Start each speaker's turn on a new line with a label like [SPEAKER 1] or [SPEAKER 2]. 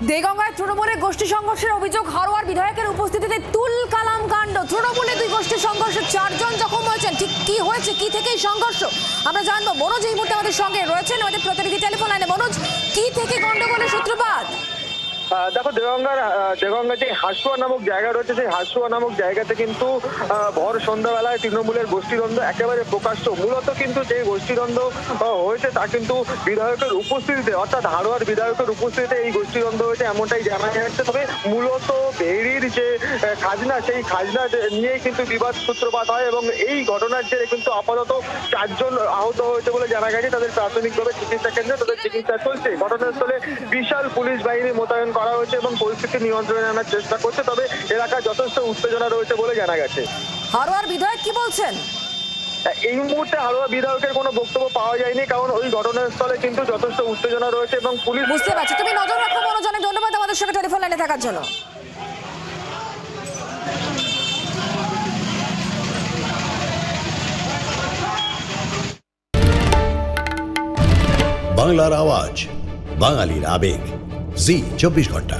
[SPEAKER 1] দেগঙ্গায় তৃণমূলের গোষ্ঠী সংঘর্ষের অভিযোগ, হারোয়ার বিধায়কের উপস্থিতিতে তুল কালাম কাণ্ড। তৃণমূলে দুই গোষ্ঠী সংঘর্ষে 4 জন জখম হয়েছেন। ঠিক কি হয়েছে, কি থেকে এই সংঘর্ষ আমরা জানবো। মনোজ এই মুহূর্তে আমাদের সঙ্গে রয়েছেন, আমাদের প্রতিনিধি টেলিফোন লাইনে। মনোজ, কি থেকে গন্ডগোলের সূত্রপাত?
[SPEAKER 2] দেখো, দেগঙ্গা যে হাসুয়া নামক জায়গা রয়েছে, সেই হাসুয়া নামক জায়গাতে কিন্তু ভর সন্ধ্যাবেলায় তৃণমূলের গোষ্ঠীদ্বন্দ্ব একেবারে প্রকাশ্য। মূলত কিন্তু যে গোষ্ঠীদ্বন্দ্ব হয়েছে তা কিন্তু বিধায়কের উপস্থিতিতে, অর্থাৎ হারোয়ার বিধায়কের উপস্থিতিতে এই গোষ্ঠীদ্বন্দ্ব হয়েছে এমনটাই জানা যাচ্ছে। তবে মূলত বেড়ির যে খাজনা, সেই খাজনা নিয়েই কিন্তু বিবাদ সূত্রপাত হয় এবং এই ঘটনার জেরে কিন্তু আপাতত 4 জন আহত হয়েছে বলে জানা গেছে। তাদের প্রাথমিকভাবে চিকিৎসা কেন্দ্রে তাদের চিকিৎসা চলছে। ঘটনাস্থলে বিশাল পুলিশ বাহিনী মোতায়েন করা হয়েছে এবং পরিস্থিতি নিয়ন্ত্রণে আনার চেষ্টা করছে। তবে এলাকায় যথেষ্ট উত্তেজনা রয়েছে বলে জানা গেছে।
[SPEAKER 1] হারোয়ার বিধায়ক কি বলছেন?
[SPEAKER 2] এই মুহূর্তে হারোয়া বিধায়কের কোনো বক্তব্য পাওয়া যায়নি, কারণ ওই ঘটনাস্থলে কিন্তু যথেষ্ট উত্তেজনা রয়েছে এবং পুলিশ।
[SPEAKER 1] বুঝতে পারছি, তুমি নজর রাখো মনোজ। অনেক ধন্যবাদ আমাদের সঙ্গে টেলিফোন লাইনে থাকার জন্য।
[SPEAKER 3] বাংলার আওয়াজ, বাঙালির আবেগ, জি 24 ঘন্টা।